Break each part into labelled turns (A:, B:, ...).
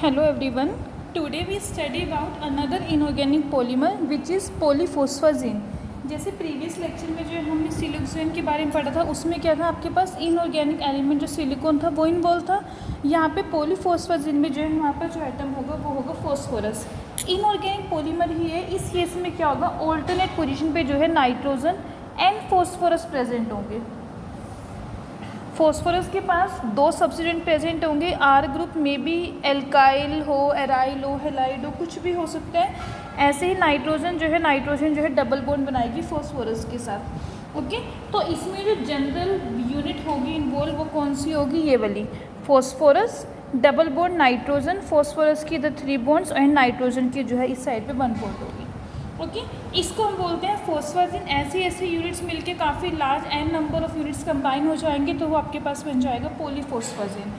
A: Hello everyone. Today we study about another inorganic polymer which is polyphosphazine. जैसे previous lecture में जो हमने silicon के बारे में पढ़ा था उसमें क्या था, आपके पास इनऑर्गेनिक एलिमेंट जो सिलिकॉन था वो इन्वॉल्व था। यहाँ पे पॉलीफॉस्फाजिन में जो है हमारे पास जो एटम होगा वो होगा फॉस्फोरस। इनऑर्गेनिक पॉलीमर ही है। इस केस में क्या होगा, ऑल्टरनेट पोजीशन पे जो है नाइट्रोजन एंड फॉस्फोरस प्रेजेंट होंगे। फॉस्फोरस के पास दो सब्स्टिट्यूएंट प्रेजेंट होंगे। आर ग्रुप में भी एल्काइल हो, एराइल हो, हेलाइड हो, कुछ भी हो सकता है। ऐसे ही नाइट्रोजन जो है डबल बॉन्ड बनाएगी फॉस्फोरस के साथ। ओके, तो इसमें जो जनरल यूनिट होगी इन्वॉल्व वो कौन सी होगी, ये वाली phosphorus double bond nitrogen, phosphorus की इधर 3 बॉन्ड्स एंड नाइट्रोजन की जो है इस साइड पे 1 बॉन्ड होगी। ओके, इसको हम बोलते हैं फॉस्फाजिन। ऐसे यूनिट्स मिलके काफ़ी large N number of units combine हो जाएंगे तो वो आपके पास बन जाएगा पॉलीफॉस्फाजिन।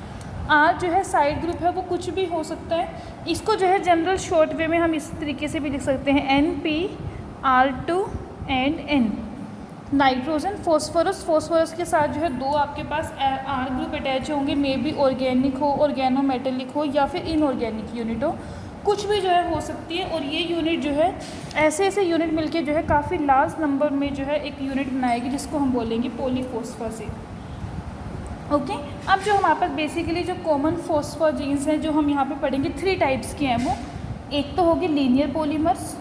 A: आर जो है साइड ग्रुप है वो कुछ भी हो सकता है। इसको जो है जनरल शॉर्ट वे में हम इस तरीके से भी लिख सकते हैं NpR2 and N। Nitrogen phosphorus के साथ जो है दो आपके पास आर ग्रुप अटैच होंगे, मे बी ऑर्गेनिक हो, ऑर्गेनोमेटेलिक हो या फिर इनऑर्गेनिक यूनिट हो, कुछ भी जो है हो सकती है। और ये यूनिट जो है ऐसे यूनिट मिलके जो है काफ़ी लार्ज नंबर में जो है एक यूनिट बनाएगी जिसको हम बोलेंगे पॉलीफॉस्फाजिन। ओके, अब जो हमारे पास बेसिकली जो कॉमन फॉस्फाजीन्स हैं जो हम यहाँ पे पढ़ेंगे 3 टाइप्स के हैं। वो एक तो होगी लीनियर पॉलीमर्स।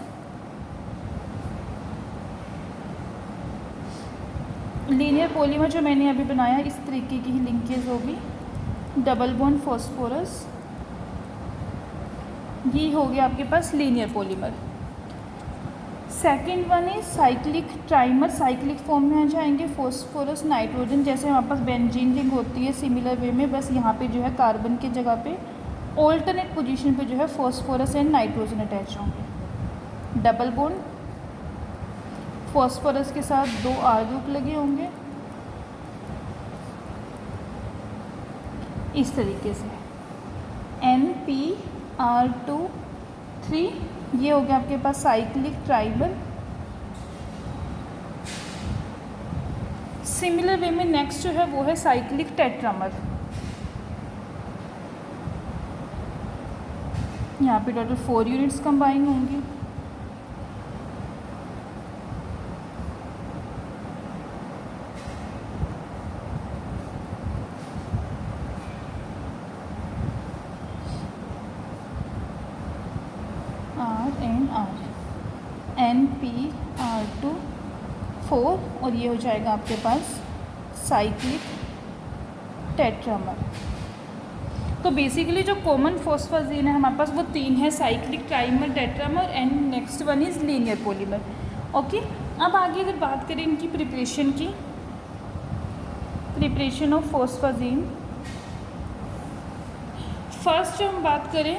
A: लीनियर पॉलीमर जो मैंने अभी बनाया इस तरीके की ही लिंकेज होगी, डबल बॉन्ड फॉस्फोरस, ये हो गया आपके पास linear polymer. Second one is cyclic trimer. Cyclic form में आ जाएंगे फॉस्फोरस नाइट्रोजन, जैसे हमारे पास बेंजीन रिंग होती है सिमिलर वे में, बस यहाँ पे जो है कार्बन की जगह पे ऑल्टरनेट पोजीशन पे जो है फॉस्फोरस एंड नाइट्रोजन अटैच होंगे। डबल बॉन्ड फॉस्फोरस के साथ 2 आर ग्रुप लगे होंगे इस तरीके से, NpR2 3, ये हो गया आपके पास साइक्लिक ट्राइमर। सिमिलर वे में नेक्स्ट जो है वो है साइक्लिक टेट्रामर। यहाँ पे टोटल 4 यूनिट्स कंबाइन होंगी। NpR2 4 और ये हो जाएगा आपके पास साइक्लिक टेट्रामर। तो बेसिकली जो कॉमन फॉस्फाजीन है हमारे पास वो 3 है, cyclic trimer, tetramer and next one is linear polymer. Okay, अब आगे अगर बात करें इनकी प्रिपरेशन की, प्रिपरेशन ऑफ फॉस्फाजीन। फर्स्ट जो हम बात करें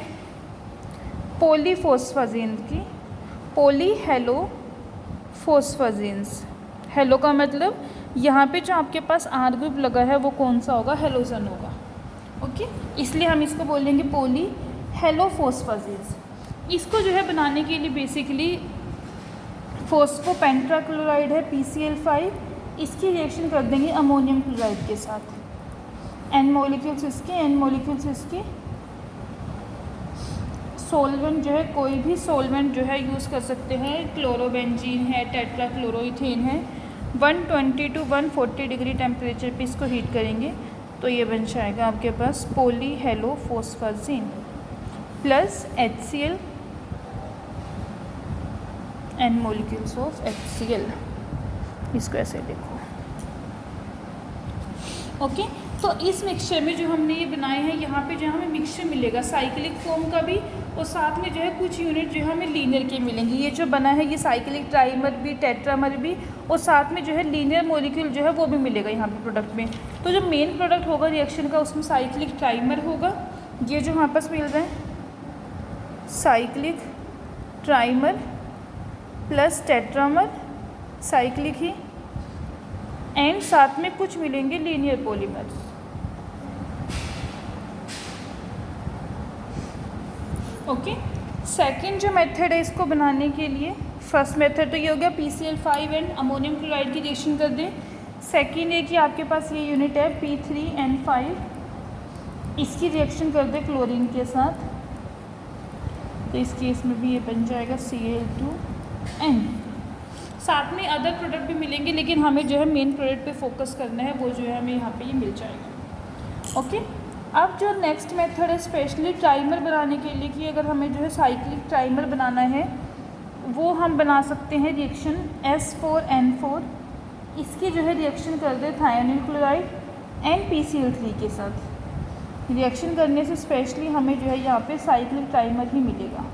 A: पॉलीफॉस्फाजीन की, पॉली हेलो फॉस्फाजीन्स। हेलो का मतलब यहाँ पे जो आपके पास आर ग्रुप लगा है वो कौन सा होगा, हेलोजन होगा। ओके, इसलिए हम इसको बोलेंगे पॉली हेलो फॉस्फाजीन्स। इसको जो है बनाने के लिए बेसिकली फॉस्फोपेंट्राक्लोराइड है PCl5, इसकी रिएक्शन कर देंगे अमोनियम क्लोराइड के साथ। N मॉलिक्यूल्स इसके, सोलवेंट जो है कोई भी सोलवेंट जो है यूज़ कर सकते हैं, क्लोरोबेंजीन है, टेट्राक्लोरोइथेन है। 120 to 140 डिग्री टेम्परेचर पे इसको हीट करेंगे तो ये बन जाएगा आपके पास poly halo phosphazene plus HCl, N molecules of HCl। इसको ऐसे देखो। ओके, तो इस मिक्सचर में जो हमने ये बनाए हैं यहाँ पे जो हमें मिक्सचर मिलेगा साइक्लिक फॉर्म का भी, और साथ में जो है कुछ यूनिट जो है हमें लीनियर के मिलेंगे। ये जो बना है ये साइक्लिक ट्राइमर भी, टेट्रामर भी, और साथ में जो है लीनियर मॉलिक्यूल जो है वो भी मिलेगा यहाँ पे प्रोडक्ट में। तो जो मेन प्रोडक्ट होगा रिएक्शन का उसमें साइक्लिक ट्राइमर होगा। ये जो हमारे पास मिल रहा है cyclic trimer plus tetramer, cyclic he, and साथ में कुछ मिलेंगे लीनियर पॉलीमर्स। ओके, सेकंड जो मेथड है इसको बनाने के लिए, फर्स्ट मेथड तो ये हो गया PCl5 एंड अमोनियम क्लोराइड की रिएक्शन कर दें। सेकंड है कि आपके पास ये यूनिट है P3N5, इसकी रिएक्शन कर दें क्लोरीन के साथ। तो इस केस में भी ये बन जाएगा Cl2n। साथ में अदर प्रोडक्ट भी मिलेंगे, लेकिन हमें जो है मेन प्रोडक्ट पे फोकस करना है, वो जो है हमें यहाँ पे ये मिल जाएगा। ओके, अब जो नेक्स्ट मेथड है स्पेशली ट्राइमर बनाने के लिए, कि अगर हमें जो है साइक्लिक ट्राइमर बनाना है, वो हम बना सकते हैं रिएक्शन S4N4। इसकी जो है रिएक्शन कर दे थायोनिल क्लोराइड एंड PCl3 के साथ। रिएक्शन करने से स्पेशली हमें जो है यहाँ पे साइक्लिक ट्राइमर ही मिलेगा।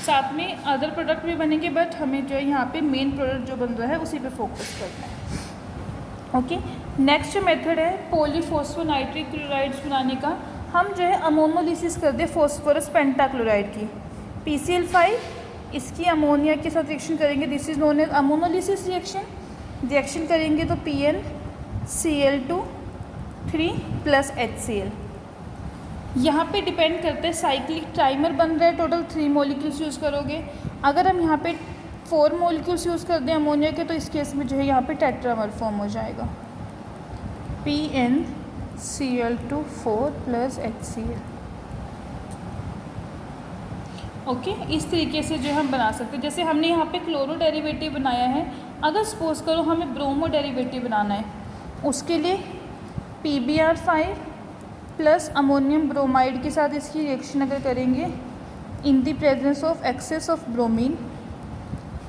A: साथ में अदर प्रोडक्ट भी बनेंगे, बट हमें जो है यहाँ पे मेन प्रोडक्ट जो बन रहा है उसी पे फोकस करना है। ओके, नेक्स्ट मेथड है पॉलीफॉस्फोनाइट्रिक क्लोराइड्स बनाने का। हम जो है अमोनोलिसिस कर दे फॉस्फोरस पेंटाक्लोराइड की, PCl5 इसकी अमोनिया के साथ रिएक्शन करेंगे, this is known as ammonolysis reaction. Reaction करेंगे तो PnCl2 3 + HCl। यहाँ पे डिपेंड करते हैं साइक्लिक ट्राइमर बन रहा है, टोटल 3 मॉलिक्यूल्स यूज़ करोगे। अगर हम यहाँ पे 4 मॉलिक्यूल्स यूज़ कर दें अमोनिया के, तो इस केस में जो है यहाँ पे टेट्रामर फॉर्म हो जाएगा, PnCl2 4 + HCl। ओके, इस तरीके से जो हम बना सकते हैं। जैसे हमने यहाँ पे क्लोरो डेरिवेटिव बनाया है, अगर सपोज करो हमें ब्रोमो डेरिवेटिव बनाना है, उसके लिए PbR5 + अमोनियम ब्रोमाइड के साथ इसकी रिएक्शन अगर करेंगे in the presence of excess of bromine,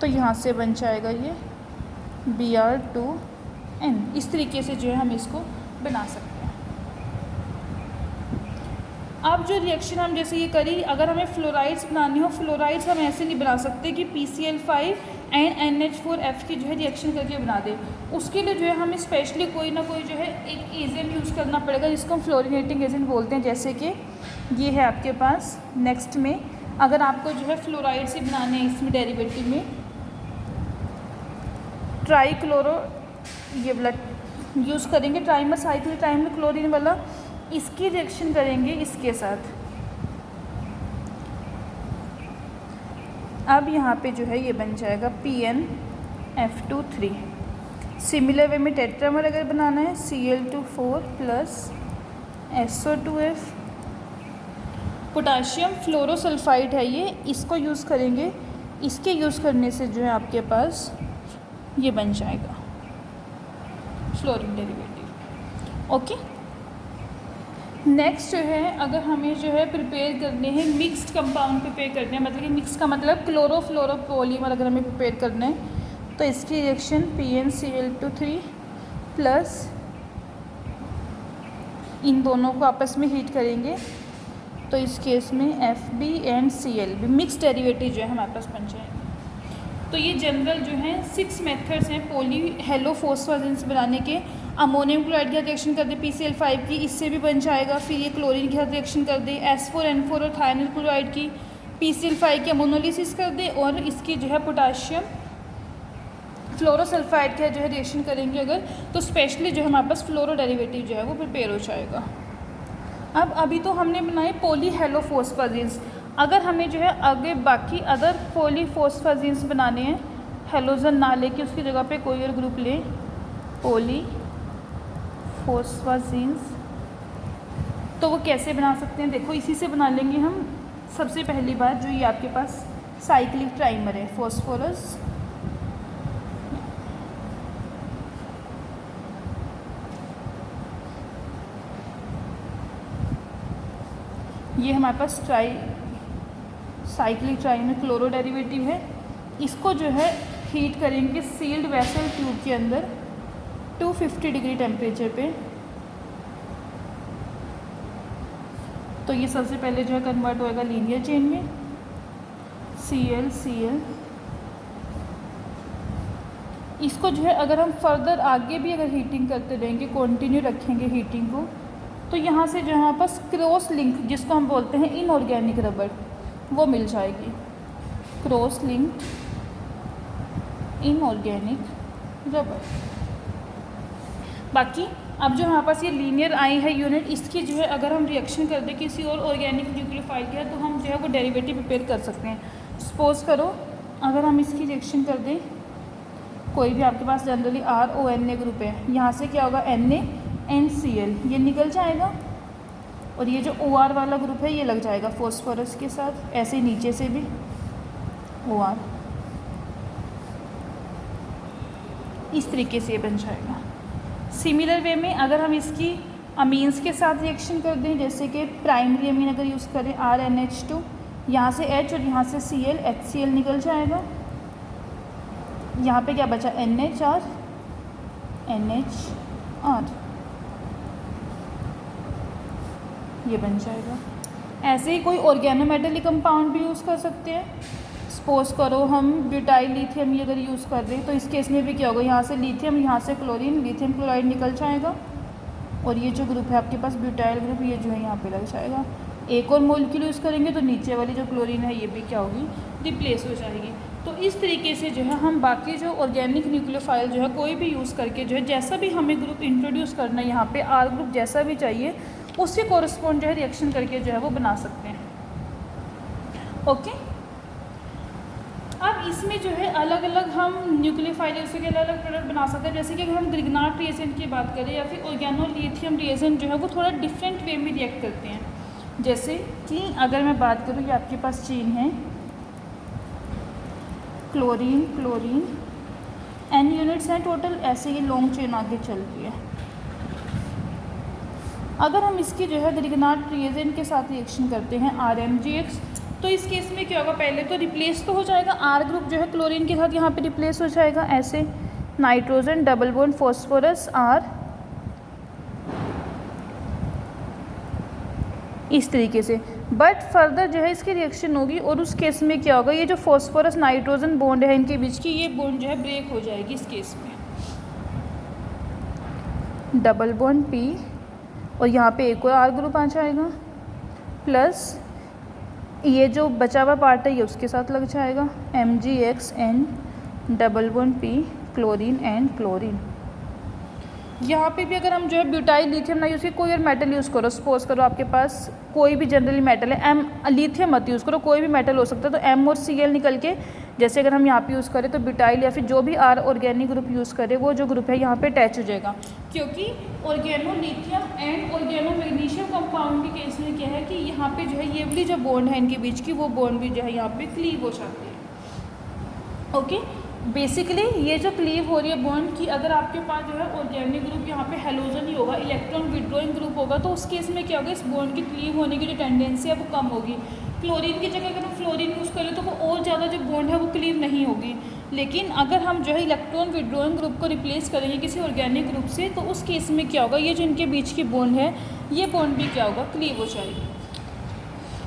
A: तो यहाँ से बन जाएगा ये Br2n। इस तरीके से जो है हम इसको बना सकते हैं। अब जो रिएक्शन हम जैसे ये करी, अगर हमें फ्लोराइड्स बनानी हो, फ्लोराइड्स हम ऐसे नहीं बना सकते कि PCl5 एंड NH4F की जो है रिएक्शन करके बना दे। उसके लिए जो है हमें स्पेशली कोई ना कोई जो है एक एजेंट यूज़ करना पड़ेगा, जिसको हम फ्लोरीनेटिंग एजेंट बोलते हैं। जैसे कि ये है आपके पास। नेक्स्ट में अगर आपको जो है फ्लोराइड से बनाने हैं, इसमें डेरिवेटिव में ट्राईक्लोरो ये ब्लड यूज़ करेंगे, ट्राइमर साइक्लिक ट्राइमर क्लोरीन वाला, इसकी रिएक्शन करेंगे इसके साथ। अब यहाँ पे जो है ये बन जाएगा PnF2 3। सिमिलर वे में टेट्रामर अगर बनाना है Cl2 4 + SO2F। पोटाशियम फ्लोरोसल्फाइड है ये, इसको यूज़ करेंगे। इसके यूज़ करने से जो है आपके पास ये बन जाएगा फ्लोरीन डेरिवेटिव। ओके, नेक्स्ट जो है अगर हमें जो है प्रिपेयर करने हैं मिक्स्ड कंपाउंड प्रिपेयर करने हैं, मतलब कि मिक्स का मतलब क्लोरोफ्लोरोपॉलीमर अगर हमें प्रिपेयर करना है, तो इसकी रिएक्शन PnCl2 3 + इन दोनों को आपस में हीट करेंगे, तो इस केस में FB एंड Cl भी मिक्स डेरिवेटिव जो है हमारे पास बन जाएंगे। तो ये जनरल जो हैं 6 मेथड्स हैं पॉली हेलोफॉस्फोरेंस बनाने के। अमोनियम क्लोराइड के साथ रिएक्शन कर दे PCl5 की, इससे भी बन जाएगा। फिर ये क्लोरीन के साथ रिएक्शन कर दे S4N4 और थायोनिल क्लोराइड की, PCl5 की अमोनोलिसिस कर दे, और इसकी जो है पोटाशियम फ्लोरोसल्फाइड का जो है रिएक्शन करेंगे अगर, तो स्पेशली जो है हमारे पास फ्लोरो डेरिवेटिव जो है वो प्रिपेयर हो जाएगा। अब अभी तो हमने बनाए पॉली हेलोफॉस्फोरेंस। अगर हमें जो है आगे बाकी अदर पॉलीफॉस्फोरेंस बनाने हैं, हेलोजन ना लेके उसकी जगह पे कोई और ग्रुप लें, पॉलीफॉस्फोरेंस, तो वो कैसे बना सकते हैं? देखो इसी से बना लेंगे हम। सबसे पहली बात जो ये आपके पास साइक्लिक ट्राइमर है, फॉस्फोरस ये हमारे पास साइक्लिक ट्राइमर क्लोरो डेरिवेटिव है। इसको जो है हीट करेंगे सील्ड वेसल ट्यूब के अंदर 250 डिग्री टेम्परेचर पे। तो ये सबसे पहले जो है कन्वर्ट होएगा लीनियर चेन में, Cl इसको जो है अगर हम फर्दर आगे भी अगर हीटिंग करते रहेंगे, कंटिन्यू रखेंगे हीटिंग को, तो यहाँ से जो है हमारे पास क्रॉस लिंक जिसको हम बोलते हैं इनऑर्गेनिक रबर, वो मिल जाएगी। Cross link inorganic rubber. बाकी अब जो हमारे पास ये लीनियर आई है यूनिट, इसकी जो है अगर हम रिएक्शन कर दें किसी और ऑर्गेनिक न्यूक्लियोफाइल के, तो हम जो है वो डेरिवेटिव प्रिपेयर कर सकते हैं। सपोज करो अगर हम इसकी रिएक्शन कर दें, कोई भी आपके पास जनरली RONA ग्रुप है, यहाँ से क्या होगा NaNCl, ये निकल जाएगा। और ये जो OR वाला ग्रुप है ये लग जाएगा फॉस्फोरस के साथ, ऐसे ही नीचे से भी OR, इस तरीके से ये बन जाएगा। सिमिलर वे में अगर हम इसकी अमीन्स के साथ रिएक्शन कर दें, जैसे कि प्राइमरी अमीन अगर यूज़ करें RNH2, यहाँ से H और यहाँ से Cl, HCl निकल जाएगा। यहाँ पे क्या बचा NH और NHR, ये बन जाएगा। ऐसे ही कोई ऑर्गेनोमेटली कंपाउंड भी यूज़ कर सकते हैं। सपोज करो हम ब्यूटाइल लिथियम ये अगर यूज़ कर दें तो इस केस में भी क्या होगा, यहाँ से लिथियम, यहाँ से क्लोरीन, लिथियम क्लोराइड निकल जाएगा और ये जो ग्रुप है आपके पास ब्यूटाइल ग्रुप, ये जो है यहाँ पे लग जाएगा। एक और मोलिक्यूल यूज़ करेंगे तो नीचे वाली जो क्लोरीन है ये भी क्या होगी, रिप्लेस हो जाएगी। तो इस तरीके से जो है हम बाकी जो ऑर्गेनिक न्यूक्लियोफाइल जो है कोई भी यूज़ करके जो है जैसा भी हमें ग्रुप इंट्रोड्यूस करना है, यहाँ पे R ग्रुप जैसा भी चाहिए उसके कोरस्पॉन्ड जो है रिएक्शन करके जो है वो बना सकते हैं। ओके, अब इसमें जो है अलग अलग हम न्यूक्लियोफाइल उसके अलग अलग प्रोडक्ट बना सकते हैं। जैसे कि अगर हम ग्रिग्नार्ड रिएजेंट की बात करें या फिर ऑर्गेनोलिथियम रिएजेंट जो है वो थोड़ा डिफरेंट वे में रिएक्ट करते हैं। जैसे कि अगर मैं बात करूँ, ये आपके पास चेन है क्लोरीन क्लोरीन, N यूनिट्स हैं टोटल, ऐसे ही लॉन्ग चेन आगे चल रही है। अगर हम इसकी जो है ग्रिग्नार्ड रिएजेंट के साथ रिएक्शन करते हैं RMGX, तो इस केस में क्या होगा, पहले तो रिप्लेस तो हो जाएगा, R ग्रुप जो है क्लोरीन के साथ यहाँ पे रिप्लेस हो जाएगा, ऐसे nitrogen double bond phosphorus R, इस तरीके से। बट फर्दर जो है इसकी रिएक्शन होगी और उस केस में क्या होगा, ये जो फॉस्फोरस नाइट्रोजन बॉन्ड है इनके बीच की, ये बॉन्ड जो है ब्रेक हो जाएगी इस केस में, डबल बॉन्ड P और यहाँ पे एक और R ग्रुप आ जाएगा, प्लस ये जो बचा हुआ पार्ट है ये उसके साथ लग जाएगा, MgXN double bond P chlorine and chlorine. यहाँ पे भी अगर हम जो है ब्यूटाइल लिथियम ना यूज़ करें, कोई और मेटल यूज़ करो, सपोज करो आपके पास कोई भी जनरली मेटल है, M लिथियम मत यूज़ करो, कोई भी मेटल हो सकता है, तो M और Cl निकल के, जैसे अगर हम यहाँ पे यूज़ करें तो ब्यूटाइल या फिर जो भी R ऑर्गेनिक ग्रुप यूज़ करें वो जो ग्रुप है यहाँ पे अटैच हो जाएगा, क्योंकि organolithium and organo magnesium compound के केस में क्या है कि यहाँ पे जो है ये वाली जो बॉन्ड है इनके बीच की, वो बॉन्ड भी जो है यहाँ पे क्लीव हो जाती है। ओके, बेसिकली ये जो क्लीव हो रही है बॉन्ड की, अगर आपके पास जो है ऑर्गेनिक ग्रुप यहाँ पे हेलोजन ही होगा, इलेक्ट्रॉन विड्रॉइंग ग्रुप होगा, तो उस केस में क्या होगा, इस बॉन्ड की क्लीव होने की जो टेंडेंसी है वो कम होगी। क्लोरीन की जगह अगर हम फ्लोरीन यूज़ करें तो वो और ज़्यादा जो बॉन्ड है वो क्लीव नहीं होगी। लेकिन अगर हम जो है इलेक्ट्रॉन विड्रॉइंग ग्रुप को रिप्लेस करेंगे किसी ऑर्गेनिक ग्रुप से, तो उस केस में क्या होगा, ये जो इनके बीच की बॉन्ड है ये बॉन्ड भी क्या होगा, क्लीव हो जाएगी।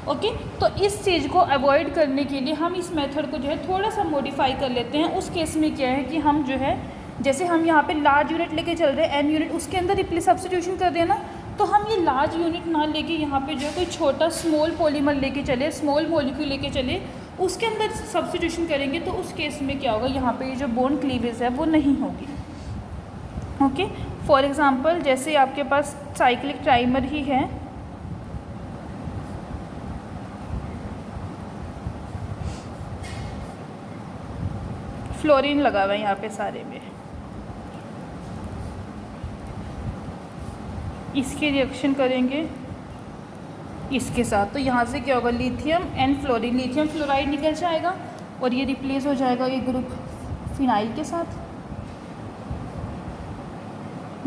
A: ओके, तो इस चीज़ को अवॉइड करने के लिए हम इस मेथड को जो है थोड़ा सा मॉडिफाई कर लेते हैं। उस केस में क्या है कि हम जो है, जैसे हम यहाँ पे लार्ज यूनिट लेके चल रहे हैं N यूनिट, उसके अंदर रिप्लेस सब्स्टिट्यूशन कर देना, तो हम ये लार्ज यूनिट ना लेके यहाँ पे जो है कोई छोटा स्मॉल पॉलीमर लेके चले, स्मॉल मॉलिक्यूल लेके चले, उसके अंदर सब्स्टिट्यूशन करेंगे, तो उस केस में क्या होगा, यहाँ पे जो बॉन्ड क्लीवेज है वो नहीं होगी। ओके, फॉर एग्जांपल जैसे आपके पास साइक्लिक ट्राइमर ही है, फ्लोरीन लगा हुआ है यहाँ पे सारे में, इसकी रिएक्शन करेंगे इसके साथ, तो यहाँ से क्या होगा, lithium and fluorine, lithium fluoride निकल जाएगा और ये रिप्लेस हो जाएगा ये ग्रुप फिनाइल के साथ,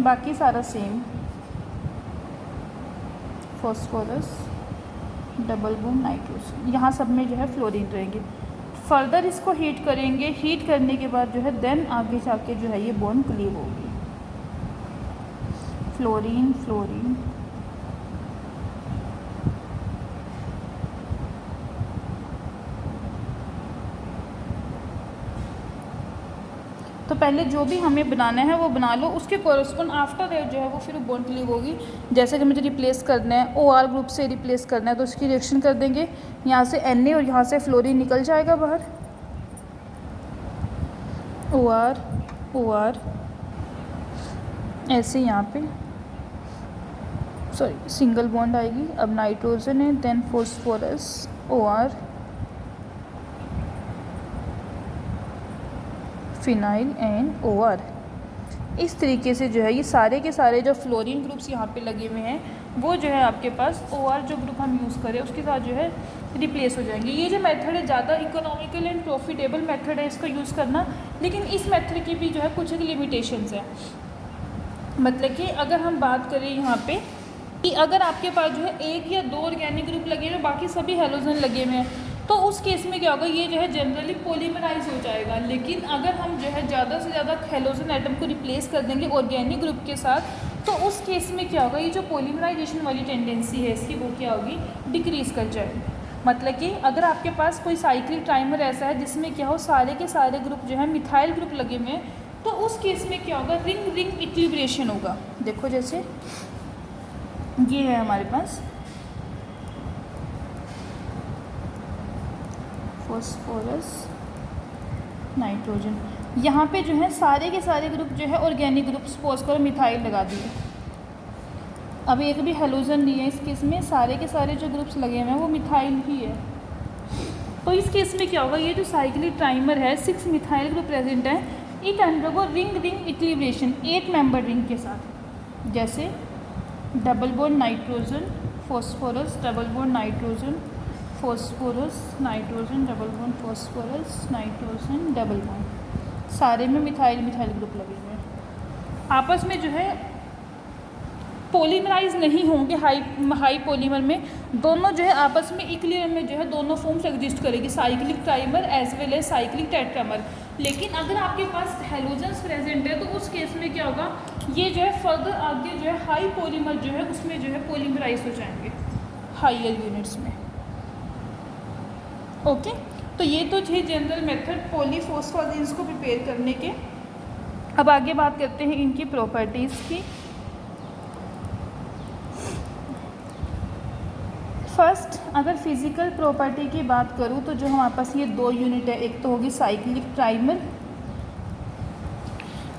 A: बाकी सारा same, phosphorus double bond nitrogen, यहाँ सब में जो है फ्लोरीन रहेंगे। फर्दर इसको हीट करेंगे, हीट करने के बाद जो है देन आगे जाके जो है ये बॉन्ड क्लीव होगी, फ्लोरीन फ्लोरीन, तो पहले जो भी हमें बनाना है वो बना लो, उसके कोरस्पॉन्ड आफ्टर दैट जो है वो फिर बॉन्ड क्लीव होगी। जैसे कि मुझे रिप्लेस करना है, OR ग्रुप से रिप्लेस करना है, तो उसकी रिएक्शन कर देंगे, यहाँ से Na और यहाँ से फ्लोरीन निकल जाएगा बाहर, OR OR, ऐसे यहाँ पे सॉरी सिंगल बॉन्ड आएगी, अब नाइट्रोजन है, then phosphorus OR, phenyl and OR। इस तरीके से जो है ये सारे के सारे जो फ्लोरीन ग्रुप्स यहाँ पे लगे हुए हैं वो जो है आपके पास OR जो ग्रुप हम यूज़ करें उसके साथ जो है रिप्लेस हो जाएंगे। ये जो मेथड है ज़्यादा इकोनॉमिकल एंड प्रॉफिटेबल मेथड है इसका यूज़ करना, लेकिन इस मेथड की भी जो है कुछ लिमिटेशंस है। मतलब कि अगर हम बात करें यहाँ पे कि अगर आपके पास जो है एक या दो ऑर्गेनिक ग्रुप लगे हुए बाकी सभी हेलोजन लगे हुए हैं, तो उस केस में क्या होगा, ये जो है जनरली पॉलीमराइज हो जाएगा। लेकिन अगर हम जो है ज़्यादा से ज़्यादा हेलोजन एटम को रिप्लेस कर देंगे ऑर्गेनिक ग्रुप के साथ, तो उस केस में क्या होगा, ये जो पॉलीमराइजेशन वाली टेंडेंसी है इसकी वो क्या होगी, डिक्रीज़ कर जाएगी। मतलब कि अगर आपके पास कोई साइक्लिक ट्राइमर ऐसा है जिसमें क्या हो सारे के सारे ग्रुप जो है मिथाइल ग्रुप लगे हुए हैं, तो उस केस में क्या होगा, रिंग रिंग इक्विलिब्रेशन होगा। देखो जैसे ये है हमारे पास फॉस्फोरस नाइट्रोजन, यहाँ पे जो है सारे के सारे ग्रुप जो है ऑर्गेनिक ग्रुप सपोज करो मिथाइल लगा दिए, अब एक भी हेलोजन नहीं है इस केस में, सारे के सारे जो ग्रुप्स लगे हुए हैं वो मिथाइल ही है। तो इस केस में क्या होगा, ये जो साइक्लिक ट्राइमर है 6 मिथाइल ग्रुप प्रेजेंट है, it undergo ring ring equilibration 8 member ring के साथ, जैसे double bond nitrogen phosphorus, double bond nitrogen phosphorus nitrogen, double bond phosphorus nitrogen, double bond, सारे में मिथाइल मिथाइल ग्रुप लगे हुए हैं। आपस में जो है पॉलीमराइज नहीं होंगे, हाई पॉलीमर में दोनों जो है आपस में इक्विलिब्रियम में जो है दोनों फॉर्म्स एग्जिस्ट करेगी, cyclic trimer as well as cyclic tetramer. लेकिन अगर आपके पास हेलोजन्स प्रेजेंट है तो उस केस में क्या होगा, ये जो है फर्दर आगे जो है हाई पॉलीमर जो है उसमें जो है पॉलीमराइज हो जाएंगे हायर यूनिट्स में। ओके, तो ये तो थे जनरल मेथड पॉलीफॉस्फोरेंस को प्रिपेयर करने के। अब आगे बात करते हैं इनकी प्रॉपर्टीज़ की। फर्स्ट, अगर फिज़िकल प्रॉपर्टी की बात करूँ तो जो हमारे पास ये दो यूनिट है, एक तो होगी साइक्लिक ट्राइमर।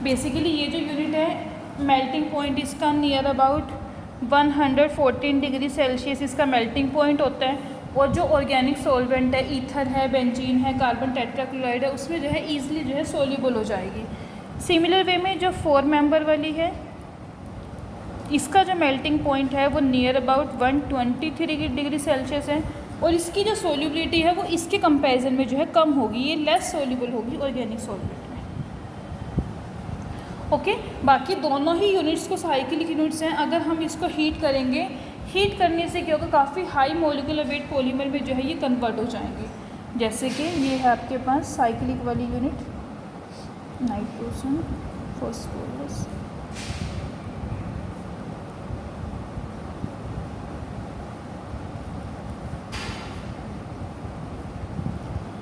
A: बेसिकली ये जो यूनिट है मेल्टिंग पॉइंट इसका नियर अबाउट 114 डिग्री सेल्सियस इसका मेल्टिंग पॉइंट होता है, और जो ऑर्गेनिक सॉल्वेंट है, ईथर है, बेंजीन है, कार्बन टेट्राक्लोराइड है, उसमें जो है ईजिली जो है सोल्यूबल हो जाएगी। सिमिलर वे में जो 4 मेंबर वाली है इसका जो मेल्टिंग पॉइंट है वो नियर अबाउट 123 डिग्री सेल्सियस है, और इसकी जो सोल्यूबिलिटी है वो इसके कंपैरिजन में जो है कम होगी, ये लेस सोल्यूबल होगी ऑर्गेनिक सॉल्वेंट में। ओके, बाकी दोनों ही यूनिट्स को साइक्लिक यूनिट्स हैं। अगर हम इसको हीट करेंगे, हीट करने से क्या होगा, काफ़ी हाई मॉलिक्यूलर वेट पॉलीमर में जो है ये कन्वर्ट हो जाएंगे। जैसे कि ये है आपके पास साइक्लिक वाली यूनिट नाइट्रोजन फॉस्फोरस,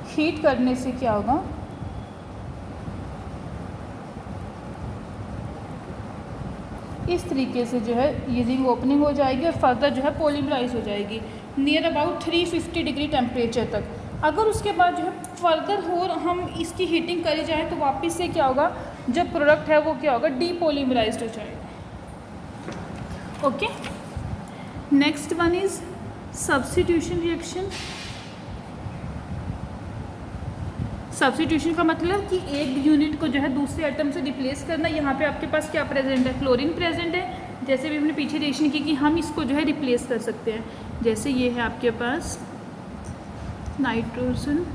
A: हीट करने से क्या होगा, इस तरीके से जो है ये रिंग ओपनिंग हो जाएगी और फर्दर जो है पॉलीमराइज हो जाएगी नियर अबाउट 350 डिग्री टेम्परेचर तक। अगर उसके बाद जो है फर्दर और हम इसकी हीटिंग करी जाए तो वापस से क्या होगा, जो प्रोडक्ट है वो क्या होगा, डीपॉलीमराइज्ड हो जाएगा। Okay, next one is substitution reaction. Substitution का मतलब कि एक यूनिट को जो है दूसरे एटम से रिप्लेस करना। यहाँ पे आपके पास क्या प्रेजेंट है, क्लोरीन प्रेजेंट है, जैसे भी हमने पीछे रिएक्शन की कि हम इसको जो है रिप्लेस कर सकते हैं। जैसे ये है आपके पास नाइट्रोजन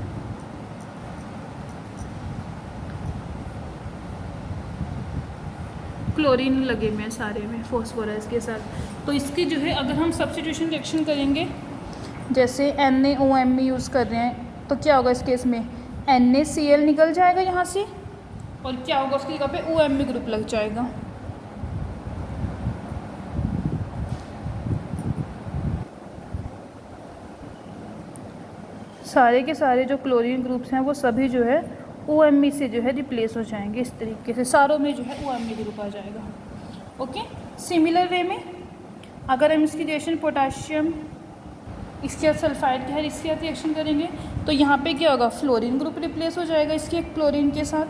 A: क्लोरीन लगे हुए हैं सारे में फॉस्फोरस के साथ, तो इसकी जो है अगर हम सब्स्टिट्यूशन रिएक्शन करेंगे, जैसे NaOM यूज़ कर रहे हैं, तो क्या होगा इस केस में NaCl निकल जाएगा यहाँ से, और क्या होगा उसकी जगह पे OM ग्रुप लग जाएगा। सारे के सारे जो क्लोरीन ग्रुप्स हैं वो सभी जो है OMe से जो है रिप्लेस हो जाएंगे। इस तरीके से सारों में जो है OMe ग्रुप आ जाएगा। ओके, सिमिलर वे में अगर हम इसकी रिएक्शन पोटाशियम इसके साथ सल्फाइड के है इसके साथ रिएक्शन करेंगे तो यहाँ पे क्या होगा, फ्लोरीन ग्रुप रिप्लेस हो जाएगा इसके क्लोरीन के साथ।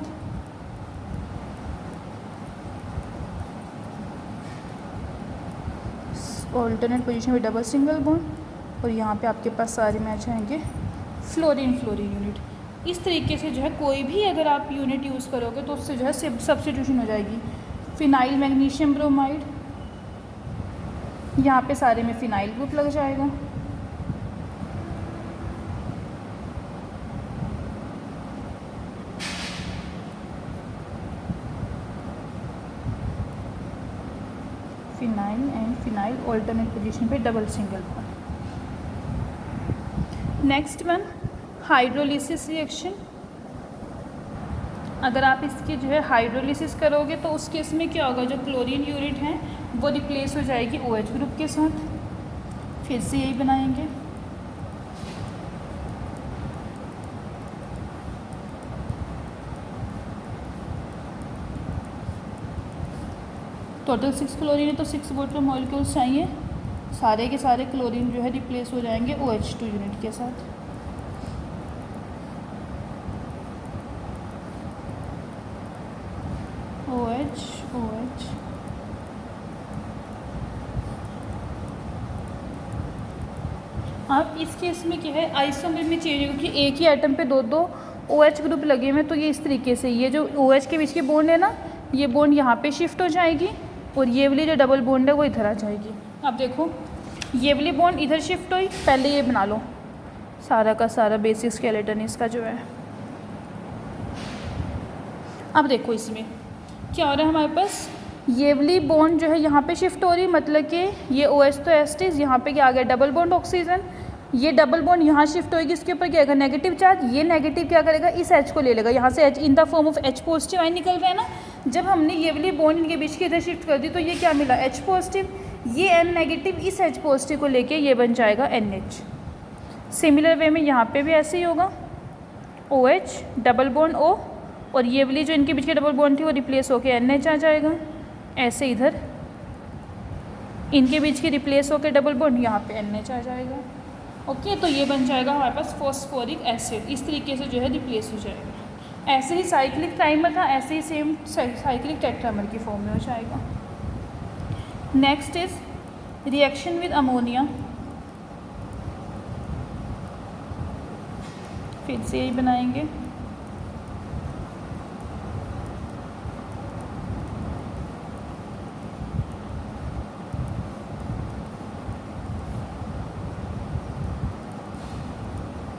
A: ऑल्टरनेट पोजीशन में डबल सिंगल बॉन्ड, और यहाँ पे आपके पास सारे मैच आएंगे फ्लोरीन फ्लोरीन यूनिट। इस तरीके से जो है कोई भी अगर आप यूनिट यूज़ करोगे तो उससे जो है सब्स्टिट्यूशन हो जाएगी। फिनाइल मैग्नीशियम ब्रोमाइड, यहाँ पे सारे में फिनाइल ग्रुप लग जाएगा। Phenyl and phenyl alternate position पे double single bond. Next one hydrolysis reaction. अगर आप इसकी जो है हाइड्रोलिसिस करोगे तो उस केस में क्या होगा, जो क्लोरीन यूनिट है वो रिप्लेस हो जाएगी OH ग्रुप के साथ। फिर से यही बनाएंगे। टोटल 6 क्लोरीन है तो 6 वाटर मॉलिक्यूल्स चाहिए। सारे के सारे क्लोरीन जो है रिप्लेस हो जाएंगे OH2 यूनिट के साथ। OH अब इस केस में क्या है, आइसोमर में चेंज होगा कि एक ही आइटम पे दो OH ग्रुप लगे हुए हैं। तो ये इस तरीके से, ये जो OH के बीच की बॉन्ड है ना, ये बॉन्ड यहाँ पे शिफ्ट हो जाएगी और ये वाली जो डबल बॉन्ड है वो इधर आ जाएगी। अब देखो ये वाली बॉन्ड इधर शिफ्ट हुई, पहले ये बना लो सारा का सारा बेसिक स्केलेटन इसका जो है। अब देखो इसमें क्या हो रहा है, हमारे पास ये वाली बॉन्ड जो है यहाँ पे शिफ्ट हो रही, मतलब कि ये OH तो एस्टिस, यहाँ पे क्या आ गया डबल बॉन्ड ऑक्सीजन। ये डबल बॉन्ड यहाँ शिफ्ट होगी, इसके ऊपर क्या आएगा नेगेटिव चार्ज। ये नेगेटिव क्या करेगा, इस H को ले लेगा, यहाँ से H in the form of H positive ion निकल रहा है ना। जब हमने ये वाली बॉन्ड इनके बीच की इधर शिफ्ट कर दी तो ये क्या मिला H पॉजिटिव, ये N नेगेटिव इस H पॉजिटिव को लेके ये बन जाएगा NH। सिमिलर वे में यहाँ पे भी ऐसे ही होगा, OH डबल बॉन्ड O और ये वाली जो इनके बीच की डबल बॉन्ड थी वो रिप्लेस होकर NH आ जाएगा। ऐसे इधर इनके बीच की रिप्लेस होकर डबल बॉन्ड यहाँ पे NH आ जाएगा। ओके, तो ये बन जाएगा हमारे पास फॉस्फोरिक एसिड। इस तरीके से जो है रिप्लेस हो जाएगा। ऐसे ही साइक्लिक ट्राइमर था, ऐसे ही सेम साइक्लिक टेट्रामर की फॉर्म में हो जाएगा। Next is reaction with ammonia. फिर से यही बनाएंगे।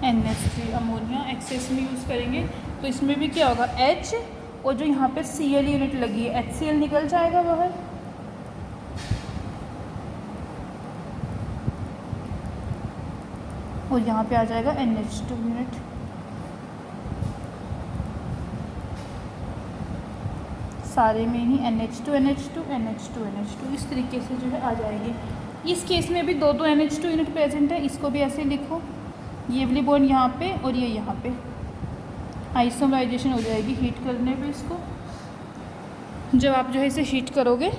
A: NH3 अमोनिया एक्सेस में यूज़ करेंगे तो इसमें भी क्या होगा H और जो यहाँ पे Cl यूनिट लगी है HCl निकल जाएगा बाहर। और यहाँ पे आ जाएगा NH2 यूनिट। सारे में ही NH2 NH2 NH2 NH2 इस तरीके से जो है आ जाएगी। इस केस में भी दो NH2 यूनिट प्रेजेंट है, इसको भी ऐसे लिखो, ये वाली बॉन्ड यहाँ पे और ये यहाँ पे। आइसोमराइजेशन हो जाएगी हीट करने पे इसको। जब आप जो है इसे हीट करोगे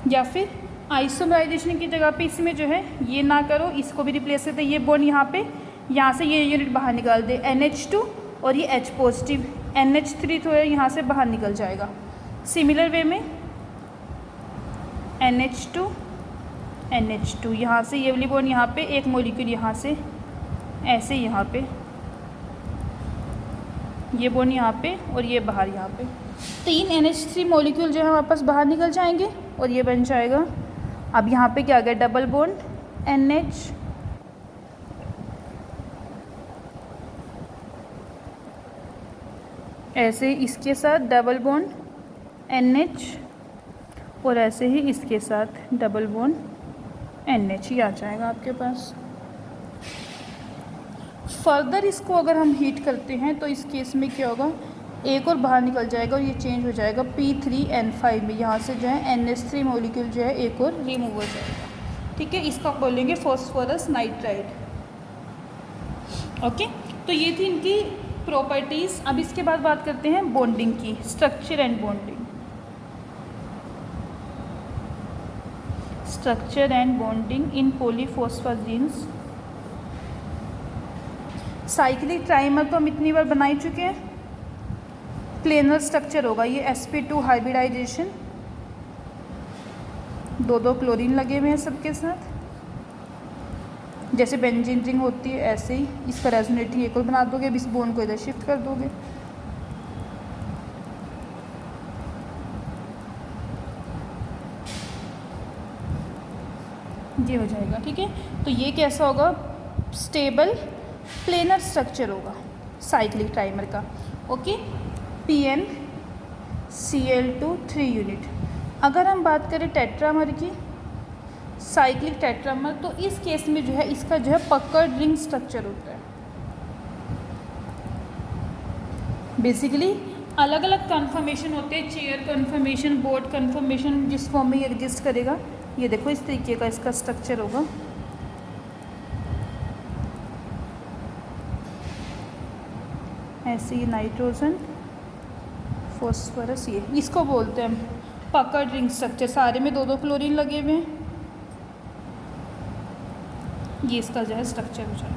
A: या फिर आइसोमराइजेशन की जगह पे इसमें जो है ये ना करो, इसको भी रिप्लेस करते, ये बॉन्ड यहाँ पे, यहाँ से ये यूनिट बाहर निकाल दे NH2 और ये H पॉजिटिव NH3 तो है यहाँ से बाहर निकल जाएगा। सिमिलर वे में NH2 यहाँ से ये वाली बॉन्ड यहाँ पे, एक मॉलिक्यूल यहाँ से ऐसे यहाँ पे, ये बॉन्ड यहाँ पे और ये बाहर यहाँ पे। 3 NH3 मॉलिक्यूल जो है हमारे पास बाहर निकल जाएंगे और ये बन जाएगा। अब यहाँ पे क्या आ गया डबल बॉन्ड NH, ऐसे इसके साथ डबल बॉन्ड NH और ऐसे ही इसके साथ डबल बॉन्ड NH ही आ जाएगा आपके पास। फर्दर इसको अगर हम हीट करते हैं तो इस केस में क्या होगा, एक और बाहर निकल जाएगा और ये चेंज हो जाएगा P3N5 में। यहाँ से जो है NH3 मॉलिक्यूल जो है एक और रिमूव हो जाएगा। ठीक है, इसको आप बोलेंगे फॉस्फोरस नाइट्राइड। ओके, तो ये थी इनकी प्रॉपर्टीज़। अब इसके बाद बात करते हैं बॉन्डिंग की, structure and bonding. Structure and bonding in polyphosphazenes. Cyclic trimer तो हम इतनी बार बना ही चुके हैं। प्लेनर स्ट्रक्चर होगा ये sp2 हाइब्रिडाइजेशन, दो क्लोरीन लगे हुए हैं सबके साथ। जैसे बेंजीन रिंग होती है ऐसे ही इसका रेजोनेटिंग एक और बना दोगे, अब इस बोन को इधर शिफ्ट कर दोगे। ये हो जाएगा, ठीक है। तो ये कैसा होगा, स्टेबल प्लेनर स्ट्रक्चर होगा साइक्लिक ट्राइमर का। Okay, PnCl2 3 unit. अगर हम बात करें टेट्रामर की, साइक्लिक टेट्रामर, तो इस केस में जो है इसका जो है पकड़ रिंग स्ट्रक्चर होता है। बेसिकली अलग अलग कन्फर्मेशन होते हैं, चेयर कन्फर्मेशन, बोर्ड कन्फर्मेशन, जिस फॉर्म में एग्जिस्ट करेगा। ये देखो इस तरीके का इसका स्ट्रक्चर होगा। ऐसे ये नाइट्रोजन, फॉस्फोरस, ये इसको बोलते हैं पकड़ रिंग स्ट्रक्चर। सारे में 2-2 क्लोरीन लगे हुए हैं। ये इसका जो है स्ट्रक्चर हो जाएगा।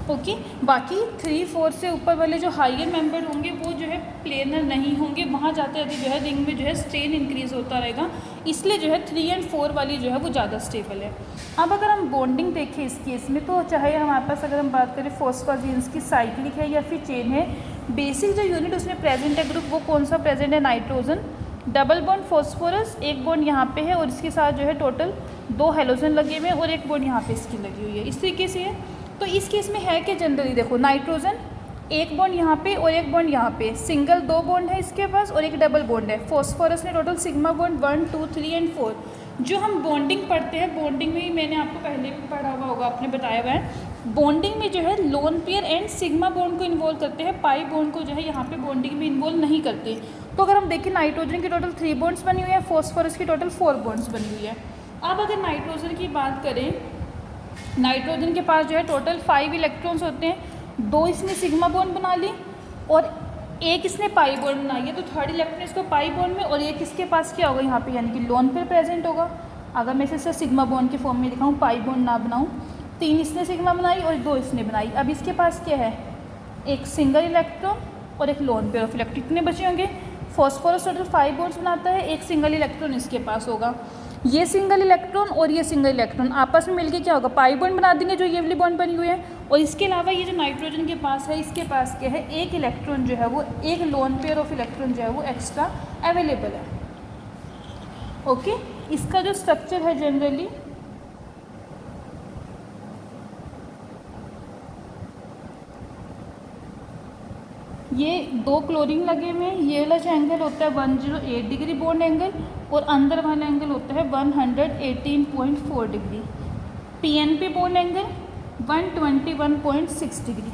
A: ओके, बाकी 3-4 से ऊपर वाले जो हायर मेंबर होंगे वो जो है प्लेनर नहीं होंगे, वहाँ जाते जाते जो है रिंग में जो है स्ट्रेन इंक्रीज होता रहेगा, इसलिए जो है 3 और 4 वाली जो है वो ज़्यादा स्टेबल है। अब अगर हम बॉन्डिंग देखें इस केस में, तो चाहे हमारे पास अगर हम बात करें फॉस्फाजीन्स की साइक्लिक है या फिर चेन है, बेसिक जो यूनिट उसमें प्रेजेंट है ग्रुप, वो कौन सा प्रेजेंट है, नाइट्रोजन, डबल बॉन्ड फॉस्फोरस, एक बॉन्ड यहाँ पे है और इसके साथ जो है टोटल 2 हेलोजन लगे हुए हैं और एक बॉन्ड यहाँ पे इसकी लगी हुई है। इस तरीके से है। तो इस केस में है कि जनरली देखो, नाइट्रोजन एक बॉन्ड यहाँ पे और एक बॉन्ड यहाँ पे, सिंगल 2 बॉन्ड है इसके पास और एक डबल बॉन्ड है। फॉस्फोरस में टोटल सिग्मा बॉन्ड 1, 2, 3 और 4। जो हम बॉन्डिंग पढ़ते हैं, बॉन्डिंग में ही मैंने आपको पहले भी पढ़ा हुआ होगा, आपने बताया हुआ है। बॉन्डिंग में जो है lone pair and sigma bond को इन्वॉल्व करते हैं, पाई बॉन्ड को जो है यहाँ पे बॉन्डिंग में इन्वॉल्व नहीं करते। तो अगर हम देखें, नाइट्रोजन की टोटल 3 बॉन्ड्स बनी हुई है, फॉस्फोरस की टोटल 4 बॉन्ड्स बनी हुई है। अब अगर नाइट्रोजन की बात करें, नाइट्रोजन के पास जो है टोटल 5 इलेक्ट्रॉन्स होते हैं, 2 इसने सिग्मा बॉन्ड बना ली और एक इसने पाई बॉन्ड बनाई है, तो थर्ड इलेक्ट्रॉन इसको पाई बॉन्ड में, और एक इसके पास क्या होगा यहाँ पे, यानी कि लोन पेयर प्रेजेंट होगा। अगर मैं इसे सिग्मा बॉन्ड के फॉर्म में दिखाऊँ, पाई बॉन्ड ना बनाऊँ, 3 इसने सिग्मा बनाई और 2 इसने बनाई। अब इसके पास क्या है, एक सिंगल इलेक्ट्रॉन और एक लोन पेयर ऑफ इलेक्ट्रॉन। कितने बचे होंगे, फॉस्फोरस टोटल 5 बॉन्ड्स बनाता है, एक सिंगल इलेक्ट्रॉन इसके पास होगा। ये सिंगल इलेक्ट्रॉन और ये सिंगल इलेक्ट्रॉन आपस में मिलके क्या होगा, पाई बॉन्ड बना देंगे, जो ये वाली बॉन्ड बनी हुई है। और इसके अलावा ये जो नाइट्रोजन के पास है, इसके पास क्या है, एक इलेक्ट्रॉन जो है वो, एक लोन पेयर ऑफ इलेक्ट्रॉन जो है वो एक्स्ट्रा अवेलेबल है। ओके, इसका जो स्ट्रक्चर है जनरली, ये 2 क्लोरीन लगे हुए हैं। ये वाला जो एंगल होता है 108 डिग्री बॉन्ड एंगल, और अंदर वाला एंगल होता है 118.4 degree. PNP bond angle 121.6 degree.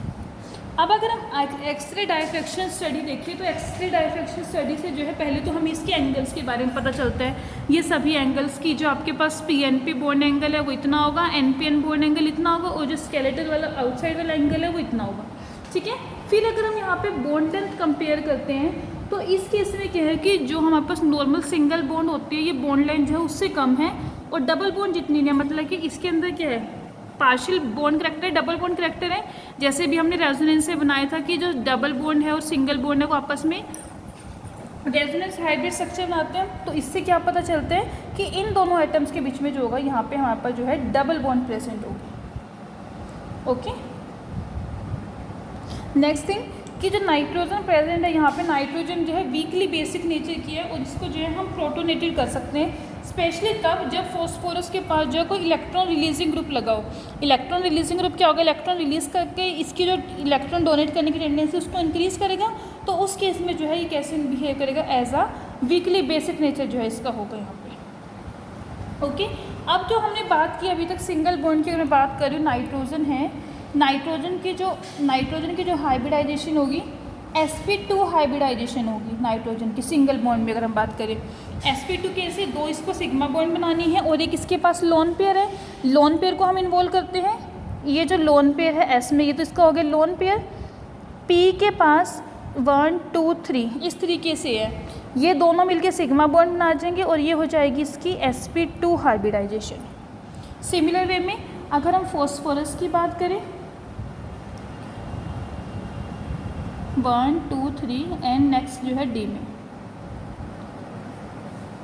A: अब अगर हम एक्सरे डायफ्रैक्शन स्टडी देखें, तो एक्सरे डायफ्रैक्शन स्टडी से जो है पहले तो हमें इसके एंगल्स के बारे में पता चलता है। ये सभी एंगल्स की, जो आपके पास पीएनपी बॉन्ड एंगल है वो इतना होगा, एनपीएन बॉन्ड एंगल इतना होगा, और जो स्केलेटल वाला आउटसाइड वाला एंगल है वो इतना होगा, ठीक है। फिर अगर हम यहाँ पे बॉन्ड लेंथ कंपेयर करते हैं, तो इस केस में क्या है कि जो हमारे पास नॉर्मल सिंगल बॉन्ड होती है, ये बॉन्ड लेंथ जो है उससे कम है, और डबल बॉन्ड जितनी नहीं है, मतलब कि इसके अंदर क्या है, partial bond character, double bond character है। जैसे भी हमने रेजोनेंस से बनाया था कि जो डबल बॉन्ड है और सिंगल बॉन्ड है वो आपस में रेजोनेंस हाइब्रिड स्ट्रक्चर बनाते हैं। तो इससे क्या पता चलता है कि इन दोनों एटम्स के बीच में जो होगा, यहाँ पे हमारे पास जो है डबल बॉन्ड प्रेजेंट होगी। ओके, नेक्स्ट थिंग कि जो नाइट्रोजन प्रेजेंट है यहाँ पे, नाइट्रोजन जो है वीकली बेसिक नेचर की है, और इसको जो है हम प्रोटोनेटेड कर सकते हैं, स्पेशली तब जब फॉस्फोरस के पास जो है कोई इलेक्ट्रॉन रिलीजिंग ग्रुप लगा हो। इलेक्ट्रॉन रिलीजिंग ग्रुप क्या होगा, इलेक्ट्रॉन रिलीज करके इसकी जो इलेक्ट्रॉन डोनेट करने की टेंडेंसी उसको इंक्रीज करेगा। तो उस केस में जो है ये कैसे बिहेव करेगा, एज आ वीकली बेसिक नेचर जो है इसका होगा यहाँ पे। ओके, अब जो हमने बात की अभी तक सिंगल बॉन्ड की, अगर मैं बात कर रही हूँ, नाइट्रोजन है, नाइट्रोजन की जो हाइब्रिडाइजेशन होगी, sp2 हाइब्रिडाइजेशन होगी नाइट्रोजन की सिंगल बॉन्ड में। अगर हम बात करें sp2 कैसे, 2 इसको सिग्मा बॉन्ड बनानी है और एक इसके पास लोन पेयर है, लोन पेयर को हम इन्वॉल्व करते हैं। ये जो लोन पेयर है s में, ये तो इसका हो गया लोन पेयर, p के पास 1, 2, 3 इस तरीके से है, ये दोनों मिलके सिग्मा बॉन्ड बना जाएंगे और ये हो जाएगी इसकी sp2 हाइब्रिडाइजेशन। सिमिलर वे में अगर हम फॉस्फोरस की बात करें, 1, 2, 3 एंड नेक्स्ट जो है डी में,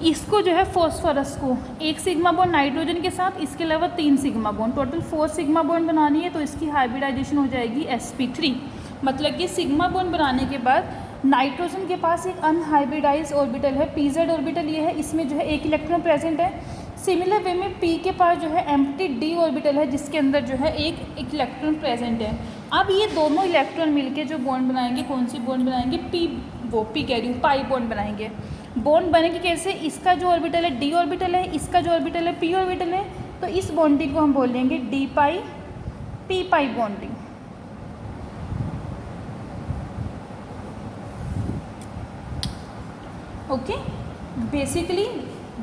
A: इसको जो है फॉस्फोरस को एक सिग्मा बॉन्ड नाइट्रोजन के साथ, इसके अलावा 3 sigma bond, total 4 sigma bond बनानी है, तो इसकी हाइब्रिडाइजेशन हो जाएगी sp3। मतलब कि सिग्मा बॉन्ड बनाने के बाद नाइट्रोजन के पास एक अनहाइब्रिडाइज ऑर्बिटल है, pz ऑर्बिटल ये है, इसमें जो है एक इलेक्ट्रॉन प्रेजेंट है। सिमिलर वे में पी के पास जो है एम्प्टी डी ऑर्बिटल है जिसके अंदर जो है एक इलेक्ट्रॉन प्रेजेंट है। अब ये दोनों इलेक्ट्रॉन मिलके जो बॉन्ड बनाएंगे, कौन सी बॉन्ड बनाएंगे, पी कह रही हूँ, पाई बॉन्ड बनाएंगे। बॉन्ड बनेगी कैसे, इसका जो ऑर्बिटल है डी ऑर्बिटल है, इसका जो ऑर्बिटल है पी ऑर्बिटल है, तो इस बॉन्डिंग को हम बोल देंगे d pi p pi bonding. Okay, basically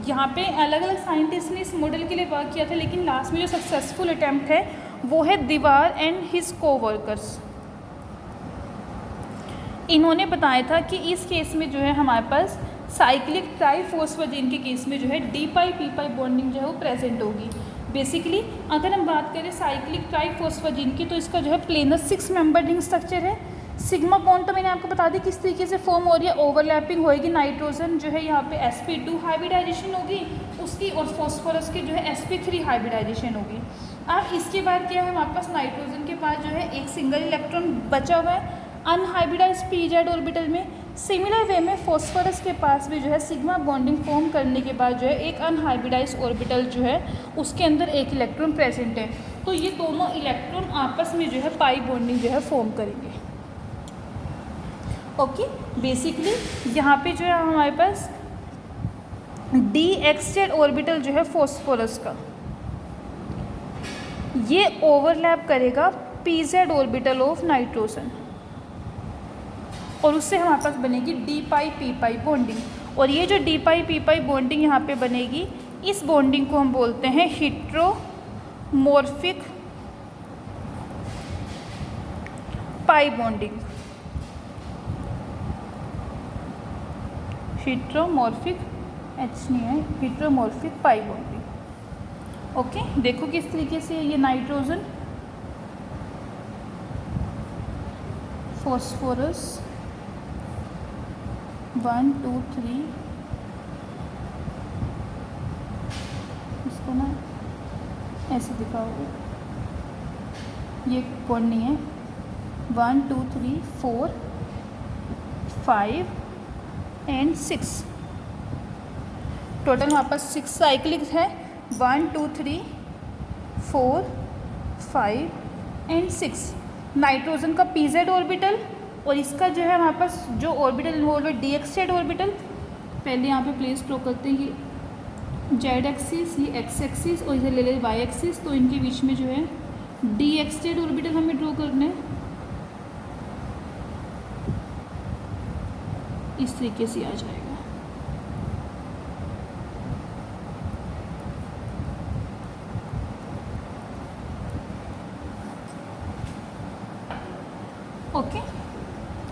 A: यहाँ पे अलग अलग साइंटिस्ट ने इस मॉडल के लिए वर्क किया था, लेकिन लास्ट में जो सक्सेसफुल अटैम्प्ट है वो है दीवार एंड हिज कोवर्कर्स। इन्होंने बताया था कि इस केस में जो है हमारे पास साइक्लिक ट्राइफॉस्फेजिन के केस में जो है D pi p pi bonding जो है वो प्रेजेंट होगी। बेसिकली अगर हम बात करें साइक्लिक ट्राइफॉस्फेजिन की, तो इसका जो है प्लेनर 6 मेंबर्ड रिंग स्ट्रक्चर है। सिग्मा बॉन्ड तो मैंने आपको बता दी किस तरीके से फॉर्म हो रही है, ओवरलैपिंग होएगी, नाइट्रोजन जो है यहाँ पे sp2 हाइब्रिडाइजेशन होगी उसकी, और फॉस्फोरस की जो है sp3 हाइब्रिडाइजेशन होगी। अब इसके बाद क्या है, हमारे पास नाइट्रोजन के पास जो है एक सिंगल इलेक्ट्रॉन बचा हुआ है अनहाइब्रिडाइज pz ऑर्बिटल में। सिमिलर वे में फॉस्फोरस के पास भी जो है सिग्मा बॉन्डिंग फॉर्म करने के बाद जो है एक अनहाइब्रिडाइज ऑर्बिटल जो है उसके अंदर एक इलेक्ट्रॉन प्रेजेंट है। तो ये दोनों इलेक्ट्रॉन आपस में जो है पाई बॉन्डिंग जो है फॉर्म करेंगे। ओके, बेसिकली यहाँ पे जो है हमारे पास डी एक्सटेड ऑर्बिटल जो है फॉस्फोरस का, ये ओवरलैप करेगा pz ऑर्बिटल ऑफ नाइट्रोजन, और उससे हमारे पास बनेगी D pi p pi bonding. और ये जो D pi p pi bonding यहाँ पे बनेगी, इस बॉन्डिंग को हम बोलते हैं heteromorphic pi bonding. Heteromorphic H नहीं है, हेटेरोमॉर्फिक पाई बॉन्डिंग। ओके, देखो किस तरीके से ये नाइट्रोजन, फॉस्फोरस 1 2 3, इसको ना ऐसे दिखाओगे, ये बॉन्ड नहीं है, 1 2 3 4 5 एंड 6, टोटल हमारे पास 6 साइक्लिक है, 1 2 3 4 5 एंड 6। नाइट्रोजन का pz ऑर्बिटल और इसका जो है हमारे पास जो ऑर्बिटल इन्वॉल्व है डी एक्सटेड ऑर्बिटल। पहले यहाँ पे प्लेस ड्रॉ करते हैं, ये जेड एक्सिस, ये एक्स एक्सिस और इसे ले ले वाई एक्सिस, तो इनके बीच में जो है डी एक्सटेड ऑर्बिटल हमें ड्रॉ करना है इस तरीके से आ जाएगा। ओके,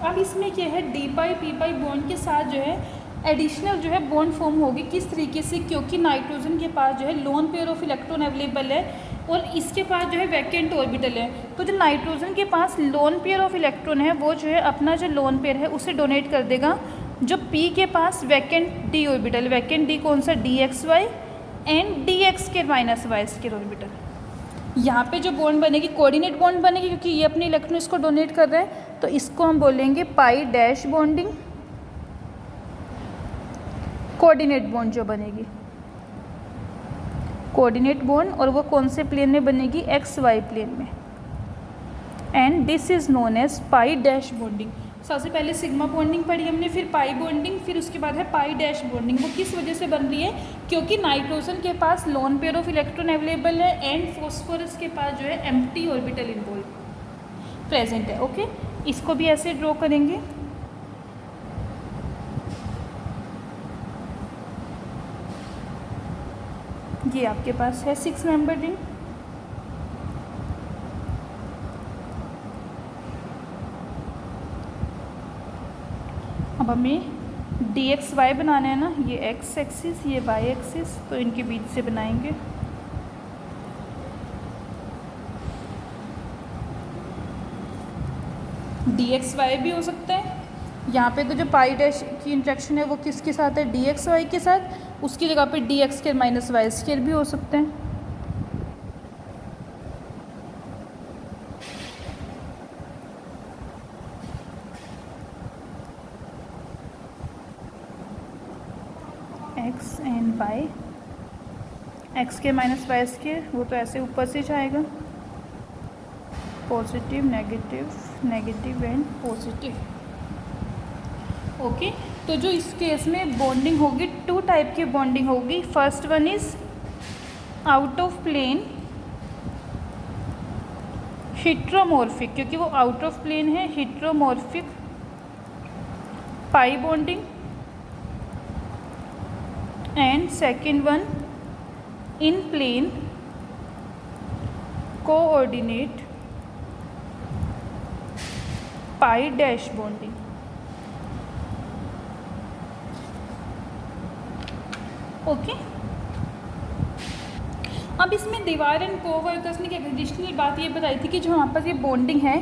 A: अब इसमें क्या है, D pi p pi bond के साथ जो है एडिशनल जो है बॉन्ड फॉर्म होगी। किस तरीके से, क्योंकि नाइट्रोजन के पास जो है loan pair of electron available है और इसके पास जो है वैकेंट ऑर्बिटल है। तो जो नाइट्रोजन के पास लोन पेयर ऑफ इलेक्ट्रॉन है वो जो है अपना जो लोन पेयर है उसे डोनेट कर देगा जो पी के पास vacant d orbital, vacant d कौन सा, d x y and d x के माइनस वाई स्केयर ऑर्बिटल। यहाँ पे जो बॉन्ड बनेगी कोऑर्डिनेट बॉन्ड बनेगी, क्योंकि ये अपने इलेक्ट्रॉन इसको डोनेट कर रहा है, तो इसको हम बोलेंगे पाई डैश बॉन्डिंग, कोऑर्डिनेट बॉन्ड जो बनेगी, कोऑर्डिनेट बॉन्ड, और वो कौन से प्लेन में बनेगी, एक्स वाई प्लेन में, and this is known as pi dash bonding. सबसे पहले सिग्मा बॉन्डिंग पढ़ी हमने, फिर पाई बॉन्डिंग, फिर उसके बाद है पाई डैश बॉन्डिंग। वो किस वजह से बन रही है, क्योंकि नाइट्रोजन के पास lone pair of electron available है एंड फॉस्फोरस के पास जो है एम्प्टी ऑर्बिटल इन्वॉल्व प्रेजेंट है। ओके, इसको भी ऐसे ड्रॉ करेंगे। ये आपके पास है 6 मेंबर रिंग। अब हमें डी एक्स वाई बनाना है ना, ये एक्स एक्सिस ये वाई एक्सिस, तो इनके बीच से बनाएंगे। डी एक्स वाई भी हो सकता है। यहाँ पे तो जो पाई डैश की इंट्रैक्शन है वो किसके साथ है, डी एक्स वाई के साथ, उसकी जगह पे D X square minus Y square भी हो सकते हैं। एक्स एंड वाई एक्स के माइनस वाई के, वो तो ऐसे ऊपर से जाएगा, positive negative negative and positive. Okay, तो जो इस केस में बॉन्डिंग होगी, टू टाइप की बॉन्डिंग होगी। First one is out of plane heteromorphic, क्योंकि वो आउट ऑफ प्लेन है, heteromorphic pi bonding. And second one in plane coordinate pi dash bonding. Okay, अब इसमें दीवार एंड कोवर्कर्स ने एक एडिशनल बात ये बताई थी कि जो हमारे पास ये बॉन्डिंग है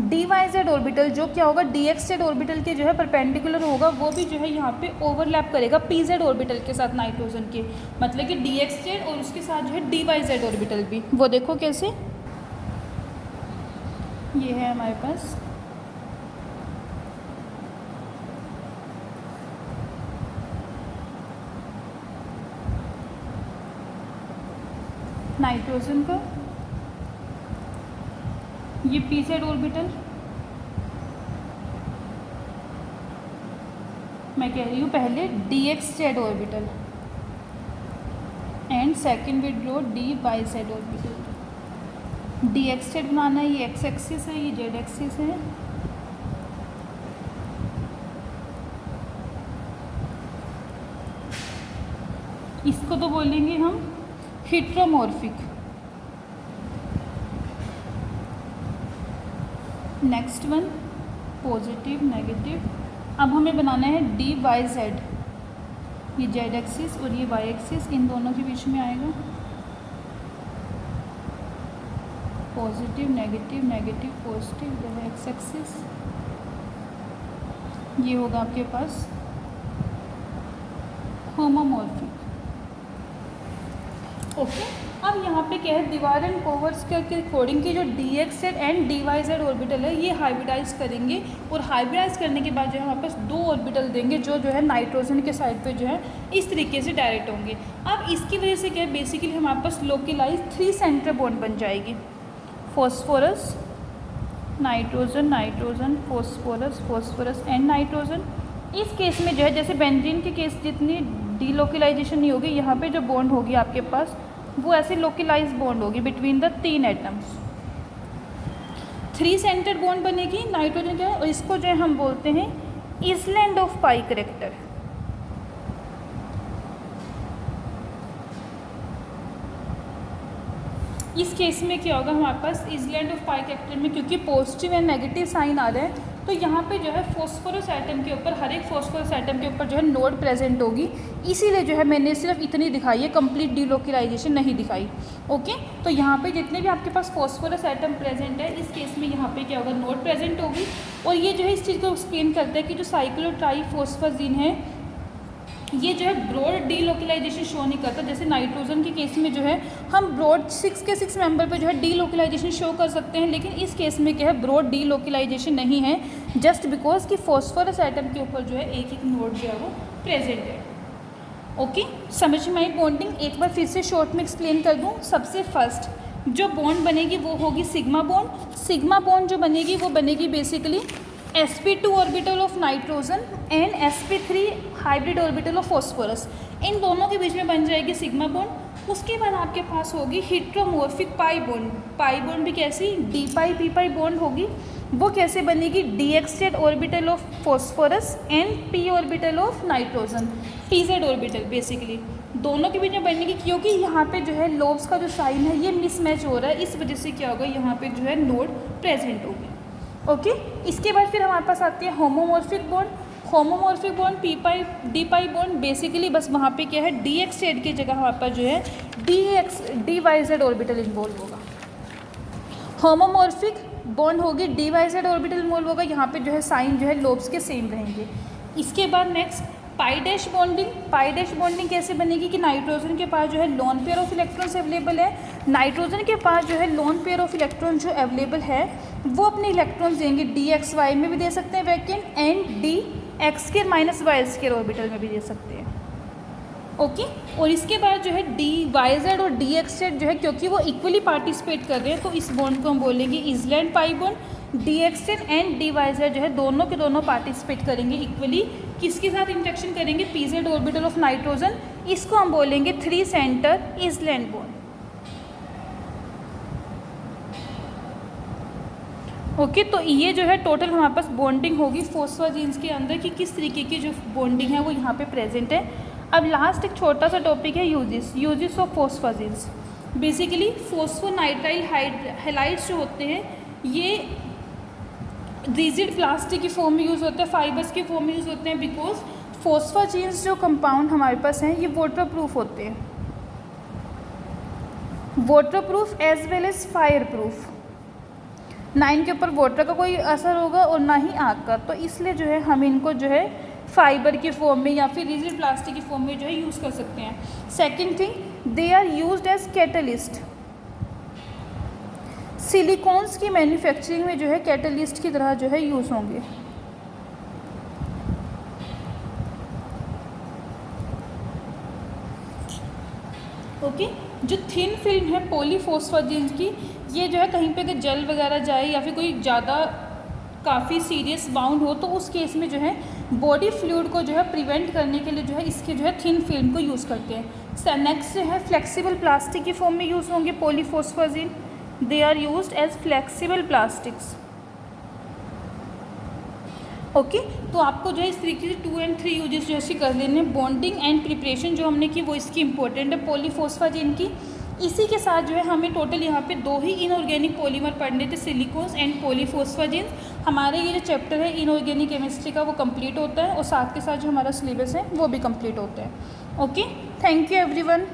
A: डी वाई जेड ऑर्बिटल, जो क्या होगा डी एक्स जेड ऑर्बिटल के जो है परपेंडिकुलर होगा, वो भी जो है यहाँ पे ओवरलैप करेगा पी जेड ऑर्बिटल के साथ नाइट्रोजन के, मतलब कि डी एक्स जेड और उसके साथ जो है डी वाई जेड ऑर्बिटल भी। वो देखो कैसे, ये है हमारे पास नाइट्रोजन का ये पी जेड ऑर्बिटल, मैं कह रही हूँ पहले d x z orbital and second with low d Y Z orbital. D x z बनाना है, ये एक्स एक्सिस है, ये जेड एक्सिस है। इसको तो बोलेंगे हम heteromorphic. Next one positive negative. अब हमें बनाना है डी वाई जेड, ये जेड एक्सिस और ये वाई एक्सिस, इन दोनों के बीच में आएगा पॉजिटिव नेगेटिव नेगेटिव पॉजिटिव, जो है एक्स एक्सिस। ये होगा आपके पास होमोमॉर्फिक। ओके, अब यहाँ पे क्या है, दीवार एंड कोवर्स के अकॉर्डिंग की जो D x Z and D Y Z orbital है, ये हाइब्रिडाइज करेंगे और हाइब्रिडाइज करने के बाद जो है हमारे पास दो ऑर्बिटल देंगे जो है नाइट्रोजन के साइड पे जो है इस तरीके से डायरेक्ट होंगे। अब इसकी वजह से क्या है, बेसिकली हमारे पास लोकलाइज 3 सेंटर बॉन्ड बन जाएगी, phosphorus nitrogen nitrogen phosphorus phosphorus and nitrogen. इस केस में जो है जैसे बेंजीन के केस जितनी डीलोकलाइजेशन नहीं होगी, यहाँ पे जो बॉन्ड होगी आपके पास वो ऐसे लोकलाइज बॉन्ड होगी between the 3 atoms. 3 centre bond बनेगी नाइट्रोजन का, और इसको जो है हम बोलते हैं इसलैंड ऑफ पाई करैक्टर। इस केस में क्या होगा हमारे पास इसलैंड ऑफ पाई कैरेक्टर में, क्योंकि पॉजिटिव एंड नेगेटिव साइन आ रहे हैं, तो यहाँ पे जो है फॉस्फोरस एटम के ऊपर, हर एक फॉस्फोरस एटम के ऊपर जो है नोड प्रेजेंट होगी। इसीलिए जो है मैंने सिर्फ इतनी दिखाई है, कंप्लीट डीलोकलाइजेशन नहीं दिखाई। ओके, तो यहाँ पे जितने भी आपके पास फॉस्फोरस एटम प्रेजेंट है, इस केस में यहाँ पे क्या होगा, नोड प्रेजेंट होगी। और ये जो है इस चीज़ को एक्सप्लेन करता है कि जो साइक्लोट्राइफॉस्फेजीन है, ये जो है ब्रॉड डीलोकलाइजेशन शो नहीं करता। जैसे नाइट्रोजन के केस में जो है हम ब्रॉड 6 के 6 मेंबर पे जो है डीलोकलाइजेशन शो कर सकते हैं, लेकिन इस केस में क्या है, ब्रॉड डीलोकलाइजेशन नहीं है, जस्ट बिकॉज कि फॉस्फोरस एटम के ऊपर जो है एक एक नोड जो है वो प्रेजेंट है। ओके, समझ में आई बॉन्डिंग? एक बार फिर से शॉर्ट में एक्सप्लेन कर दूँ। सबसे फर्स्ट जो बॉन्ड बनेगी वो होगी सिग्मा बॉन्ड। सिग्मा बॉन्ड जो बनेगी वो बनेगी basically sp2 orbital of nitrogen and sp3 hybrid orbital of phosphorus, इन दोनों के बीच में बन जाएगी सिग्मा बॉन्ड। उसके बाद आपके पास होगी heteromorphic pi bond. Pi bond भी कैसी, D pi p pi bond होगी। वो कैसे बनेगी, D x z orbital of phosphorus and P orbital of nitrogen, P Z orbital basically दोनों के बीच में बनेगी, क्योंकि यहाँ पे जो है लोब्स का जो साइन है ये मिसमैच हो रहा है, इस वजह से क्या होगा, यहाँ पे जो है नोड प्रेजेंट होगी। ओके, इसके बाद फिर हमारे पास आती है homomorphic bond. Homomorphic bond p pi d pi bond, basically बस वहाँ पे क्या है, डी एक्स जेड की जगह हमारे पास जो है D Y Z orbital involve होगा। होमोमॉर्फिक बॉन्ड होगी, D Y Z orbital involve होगा, यहाँ पे जो है साइन जो है लोब्स के सेम रहेंगे। इसके बाद नेक्स्ट पाई डैश बॉन्डिंग। पाई डैश बॉन्डिंग कैसे बनेगी कि नाइट्रोजन के पास जो है loan pair of electrons available है, नाइट्रोजन के पास जो है लोन पेयर ऑफ इलेक्ट्रॉन जो अवेलेबल है वो अपने इलेक्ट्रॉन्स देंगे डी एक्स वाई में भी दे सकते हैं वैकेंट, एंड डी एक्स के माइनस वाई स्केयर ऑर्बिटल में भी दे सकते हैं। ओके। और इसके बाद जो है डी वाई जेड और डी एक्स जेड जो है, क्योंकि वो इक्वली पार्टिसिपेट कर रहे हैं, तो इस बॉन्ड को हम बोलेंगे island pi bond. D x Z and D Y z जो है दोनों के दोनों पार्टिसिपेट करेंगे इक्वली। किसके साथ इंटरेक्शन करेंगे? P Z orbital of nitrogen. इसको हम बोलेंगे 3 सेंटर इजलैंड बॉन्ड। ओके तो ये जो है टोटल हमारे पास बॉन्डिंग होगी फोस्फोजीन्स के अंदर कि किस तरीके की जो बॉन्डिंग है वो यहाँ पे प्रेजेंट है। अब लास्ट एक छोटा सा टॉपिक है यूजेस ऑफ फोस्फोजीन्स। बेसिकली फोस्फोनाइट्राइल हैलाइड्स जो होते हैं ये रिजिड प्लास्टिक की फॉर्म में यूज़ होते हैं, फाइबर्स की फॉर्म में यूज़ होते हैं, बिकॉज फोस्फोजीन्स जो कंपाउंड हमारे पास हैं ये वाटर प्रूफ होते हैं, water proof as well as fire proof. ना इनके ऊपर वाटर का कोई असर होगा और ना ही आग का, तो इसलिए जो है हम इनको जो है फाइबर के फॉर्म में या फिर रिजिड प्लास्टिक की फॉर्म में जो है यूज़ कर सकते हैं। Second thing, they are used as catalyst. Silicones की मैन्युफैक्चरिंग में जो है कैटलिस्ट की तरह जो है यूज़ होंगे। ओके जो थिन फिल्म है पॉलीफॉस्फोजीन्स की, ये जो है कहीं पे अगर जल वगैरह जाए या फिर कोई ज़्यादा काफ़ी सीरियस बाउंड हो तो उस केस में जो है बॉडी फ्लूइड को जो है प्रिवेंट करने के लिए जो है इसके जो है थिन फिल्म को यूज़ करते हैं। नेक्स्ट जो है फ्लेक्सिबल प्लास्टिक की फॉर्म में यूज़ होंगे polyphosphazene. They are used as flexible plastics. Okay तो आपको जो है इस तरीके से 2 और 3 यूजेस जो ऐसे कर लेने। बॉन्डिंग एंड प्रिपरेशन जो हमने की वो इसकी इंपॉर्टेंट है पॉलीफॉस्फोजीन की। इसी के साथ जो है हमें टोटल यहाँ पे 2 ही इनऑर्गेनिक पॉलीमर पढ़ने थे, सिलिकॉन्स एंड पॉलीफॉस्फोजीन। हमारे ये जो चैप्टर है इनऑर्गेनिक केमिस्ट्री का वो कंप्लीट होता है और साथ के साथ जो हमारा सिलेबस है वो भी कंप्लीट होता है। Okay thank you everyone.